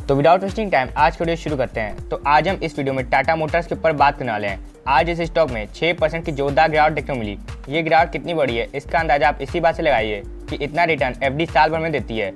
तो without wasting time आज की वीडियो शुरू करते हैं। तो आज हम इस वीडियो में टाटा मोटर्स के ऊपर बात करने वाले हैं। आज इस स्टॉक में 6% की जोरदार गिरावट देखने को मिली। ये गिरावट कितनी बड़ी है इसका अंदाजा आप इसी बात से लगाइए कि इतना रिटर्न एफडी साल भर में देती है,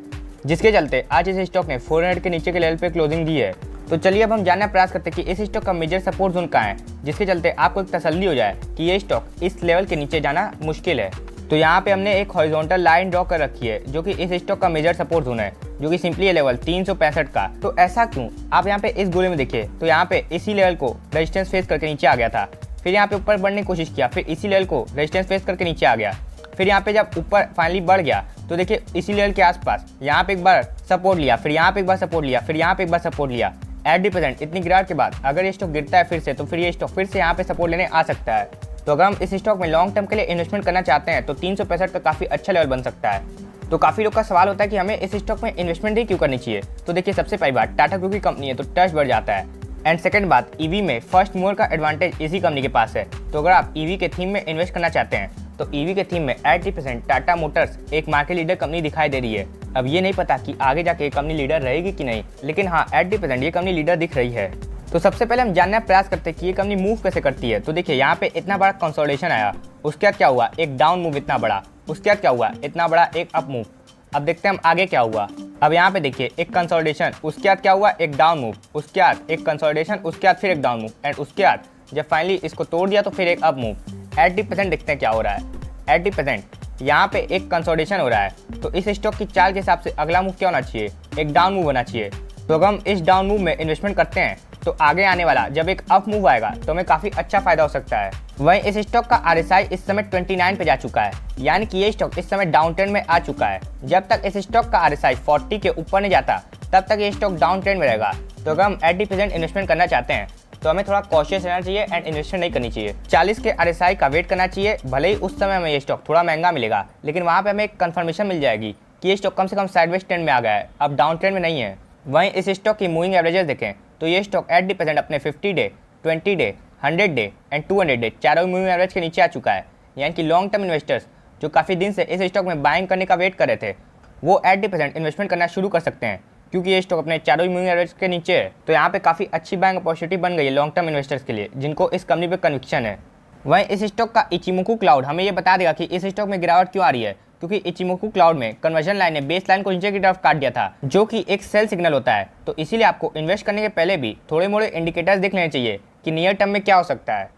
जिसके चलते आज इस स्टॉक ने 400 के नीचे के लेवल पे क्लोजिंग दी है। तो चलिए अब हम जानने का प्रयास करते हैं कि इस स्टॉक का मेजर सपोर्ट जोन कहाँ है, जिसके चलते आपको एक तसल्ली हो जाए कि ये स्टॉक इस लेवल के नीचे जाना मुश्किल है। तो यहाँ पे हमने एक हॉरिजॉन्टल लाइन ड्रॉ कर रखी है जो कि इस स्टॉक का मेजर सपोर्ट जोन है, जो कि सिंपली है लेवल 365 का। तो ऐसा क्यों, आप यहाँ पे इस गोले में देखिए तो यहाँ पे इसी लेवल को रेजिस्टेंस फेस करके नीचे आ गया था, फिर यहाँ पे ऊपर बढ़ने की कोशिश किया, फिर इसी लेवल को रेजिस्टेंस फेस करके नीचे आ गया, फिर यहाँ पे जब ऊपर फाइनली बढ़ गया तो देखिए इसी लेवल के आसपास यहाँ पे एक बार सपोर्ट लिया, फिर यहाँ पे एक बार सपोर्ट लिया, फिर यहाँ पे एक बार सपोर्ट लिया। एट दी प्रेजेंट इतनी गिरावट के बाद अगर ये स्टॉक गिरता है फिर से, तो फिर ये स्टॉक फिर से यहाँ पे सपोर्ट लेने आ सकता है। तो अगर हम इस स्टॉक में लॉन्ग टर्म के लिए इन्वेस्टमेंट करना चाहते हैं तो 365 का काफ़ी अच्छा लेवल बन सकता है। तो काफ़ी लोग का सवाल होता है कि हमें इस स्टॉक में इन्वेस्टमेंट ही क्यों करनी चाहिए। तो देखिए सबसे पहली बात, टाटा ग्रुप की कंपनी है तो ट्रस्ट बढ़ जाता है। एंड सेकंड बात, ईवी में फर्स्ट मूवर का एडवांटेज इसी कंपनी के पास है। तो अगर आप ईवी के थीम में इन्वेस्ट करना चाहते हैं तो ईवी के थीम में 80% टाटा मोटर्स एक मार्केट लीडर कंपनी दिखाई दे रही है। अब ये नहीं पता कि आगे जाके ये कंपनी लीडर रहेगी कि नहीं, लेकिन हाँ 80% ये कंपनी लीडर दिख रही है। तो सबसे पहले हम जानने का प्रयास करते हैं कि ये कंपनी मूव कैसे करती है। तो देखिए यहाँ पे इतना बड़ा कंसोलिडेशन आया, उसके बाद क्या हुआ, एक डाउन मूव इतना बड़ा, उसके बाद क्या हुआ, इतना बड़ा एक अप मूव। अब देखते हैं हम आगे क्या हुआ। अब यहाँ पे देखिए एक कंसोलिडेशन, उसके बाद क्या हुआ, एक डाउन मूव, उसके बाद एक कंसोलिडेशन, उसके बाद फिर एक डाउन मूव, एंड उसके बाद जब फाइनली इसको तोड़ दिया तो फिर एक अप मूव। 80% देखते हैं क्या हो रहा है। 80% यहाँ पे एक कंसोलिडेशन हो रहा है। तो इस स्टॉक की चाल के हिसाब से अगला मूव क्या होना चाहिए, एक डाउन मूव होना चाहिए। तो अगर हम इस डाउन मूव में इन्वेस्टमेंट करते हैं तो आगे आने वाला जब एक अप मूव आएगा तो हमें काफ़ी अच्छा फायदा हो सकता है। वहीं इस स्टॉक का RSI इस समय 29 पे जा चुका है, यानी कि ये स्टॉक इस समय डाउन ट्रेंड में आ चुका है। जब तक इस स्टॉक का RSI 40 के ऊपर नहीं जाता तब तक ये स्टॉक डाउन ट्रेंड में रहेगा। तो अगर हम 80% इन्वेस्टमेंट करना चाहते हैं तो हमें थोड़ा कॉशियस रहना चाहिए एंड इन्वेस्टमेंट नहीं करनी चाहिए। 40 के RSI का वेट करना चाहिए। भले ही उस समय हमें ये स्टॉक थोड़ा महंगा मिलेगा, लेकिन वहाँ पे हमें एक कंफर्मेशन मिल जाएगी कि ये स्टॉक कम से कम साइडवेज ट्रेंड में आ गया है, अब डाउन ट्रेंड में नहीं है। वहीं इस स्टॉक की मूविंग एवरेजेस देखें तो ये स्टॉक 80% अपने 50 day, 20 day, 100 day and 200 day चारों मूविंग एवरेज के नीचे आ चुका है। यानी कि लॉन्ग टर्म इन्वेस्टर्स जो काफ़ी दिन से इस स्टॉक में बाइंग करने का वेट कर रहे थे वो 80% इन्वेस्टमेंट करना शुरू कर सकते हैं, क्योंकि ये स्टॉक अपने चारों मूविंग एवरेज के नीचे है। तो यहाँ पे काफ़ी अच्छी बाइंग अपॉर्चुनिटी बन गई है लॉन्ग टर्म इन्वेस्टर्स के लिए जिनको इस कंपनी पे कन्विक्शन है। वहीं इस स्टॉक का इचिमोकू क्लाउड हमें ये बता देगा कि इस स्टॉक में गिरावट क्यों आ रही है, क्योंकि इचिमोकू क्लाउड में कन्वर्जन लाइन ने बेस लाइन को नीचे की तरफ काट दिया था, जो कि एक सेल सिग्नल होता है। तो इसीलिए आपको इन्वेस्ट करने के पहले भी थोड़े मोड़े इंडिकेटर्स देख लेने चाहिए कि नियर टर्म में क्या हो सकता है।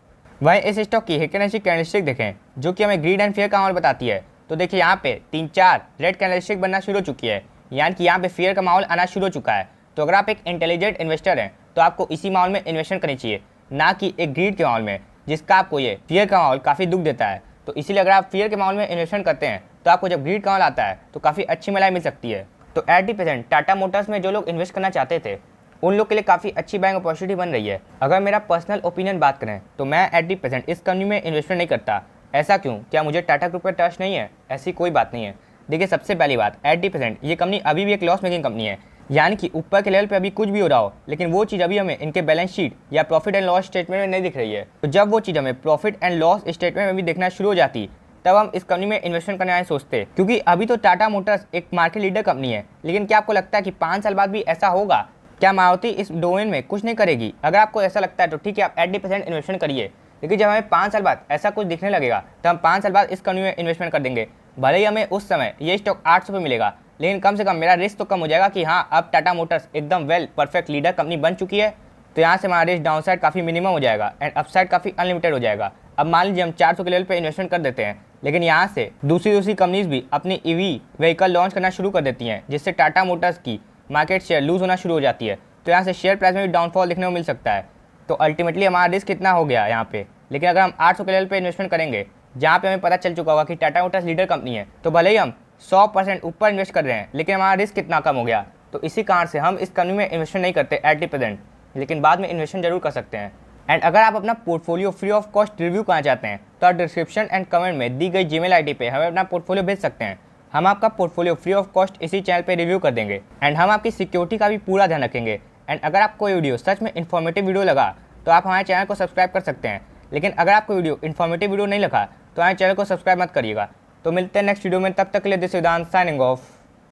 वहीं इस स्टॉक की हिकनेस्टिक कैंडलस्टिक देखें जो कि हमें ग्रीड एंड फेयर का माहौल बताती है। तो देखिए यहाँ पे 3-4 रेड कैंडलस्टिक बनना शुरू हो चुकी है, यानी कि यहाँ पे फेयर का माहौल आना शुरू हो चुका है। तो अगर आप एक इंटेलिजेंट इन्वेस्टर हैं तो आपको इसी माहौल में इन्वेस्टमेंट करनी चाहिए, ना कि एक ग्रीड के माहौल में जिसका आपको ये फियर का माहौल काफ़ी दुख देता है। तो इसीलिए अगर आप फियर के माहौल में इन्वेस्टमेंट करते हैं तो आपको जब ग्रीड का माहौल आता है तो काफ़ी अच्छी मलाई मिल सकती है। तो 80% टाटा मोटर्स में जो लोग इन्वेस्ट करना चाहते थे उन लोग के लिए काफ़ी अच्छी बाइंग अपॉर्चुनिटी बन रही है। अगर मेरा पर्सनल ओपिनियन बात करें तो मैं 80% इस कंपनी में इन्वेस्टमेंट नहीं करता। ऐसा क्यों, क्या मुझे टाटा ग्रुप पर ट्रस्ट नहीं है? ऐसी कोई बात नहीं है। देखिए सबसे पहली बात, 80% ये कंपनी अभी भी एक लॉस मेकिंग कंपनी है, यानी कि ऊपर के लेवल पे अभी कुछ भी हो रहा हो लेकिन वो चीज़ अभी हमें इनके बैलेंस शीट या प्रॉफिट एंड लॉस स्टेटमेंट में नहीं दिख रही है। तो जब वो चीज़ हमें प्रॉफिट एंड लॉस स्टेटमेंट में भी देखना शुरू हो जाती तब हम इस कंपनी में इन्वेस्टमेंट करने आए सोचते, क्योंकि अभी तो टाटा मोटर्स एक मार्केट लीडर कंपनी है। लेकिन क्या आपको लगता है कि 5 साल बाद भी ऐसा होगा? क्या मारुति इस डोमेन में कुछ नहीं करेगी? अगर आपको ऐसा लगता है तो ठीक है, आप 80% इन्वेस्टमेंट करिए, लेकिन जब हमें 5 साल बाद ऐसा कुछ दिखने लगेगा तो हम 5 साल बाद इस कंपनी में इन्वेस्टमेंट कर देंगे। भले ही हमें उस समय ये स्टॉक 800 पे मिलेगा, लेकिन कम से कम मेरा रिस्क तो कम हो जाएगा कि हाँ अब टाटा मोटर्स एकदम वेल परफेक्ट लीडर कंपनी बन चुकी है। तो यहाँ से हमारा रिस्क डाउन साइड काफ़ी मिनिमम हो जाएगा एंड अपसाइड काफ़ी अनलिमिटेड हो जाएगा। अब मान लीजिए हम 400 के लेवल पे इन्वेस्टमेंट कर देते हैं, लेकिन यहाँ से दूसरी कंपनीज भी अपनी ईवी व्हीकल लॉन्च करना शुरू कर देती हैं, जिससे टाटा मोटर्स की मार्केट शेयर लूज होना शुरू हो जाती है। तो यहाँ से शेयर प्राइस में भी डाउनफॉल देखने को मिल सकता है। तो अल्टीमेटली हमारा रिस्क कितना हो गया यहाँ पे। लेकिन अगर हम 800 के लेवल पे इन्वेस्टमेंट करेंगे जहाँ पे हमें पता चल चुका होगा कि टाटा मोटर्स लीडर कंपनी है, तो भले ही हम 100% ऊपर इन्वेस्ट कर रहे हैं लेकिन हमारा रिस्क कितना कम हो गया। तो इसी कारण से हम इस कंपनी में इन्वेस्टमेंट नहीं करते 80%, लेकिन बाद में इन्वेस्टमेंट जरूर कर सकते हैं। एंड अगर आप अपना portfolio free of cost review करना चाहते हैं तो आप डिस्क्रिप्शन एंड कमेंट में दी गई जीमेल आईडी पे हमें अपना पोर्टफोलियो भेज सकते हैं। हम आपका पोर्टफोलियो फ्री ऑफ कॉस्ट इसी चैनल पे रिव्यू कर देंगे एंड हम आपकी सिक्योरिटी का भी पूरा ध्यान रखेंगे। एंड अगर आपको ये वीडियो सच में इन्फॉर्मेटिव वीडियो लगा तो आप हमारे चैनल को सब्सक्राइब कर सकते हैं, लेकिन अगर आपको वीडियो इन्फॉर्मेटिव वीडियो नहीं लगा तो हमारे चैनल को सब्सक्राइब मत करिएगा। तो मिलते हैं नेक्स्ट वीडियो में, तब तक के लिए दिस वेदांत साइनिंग ऑफ।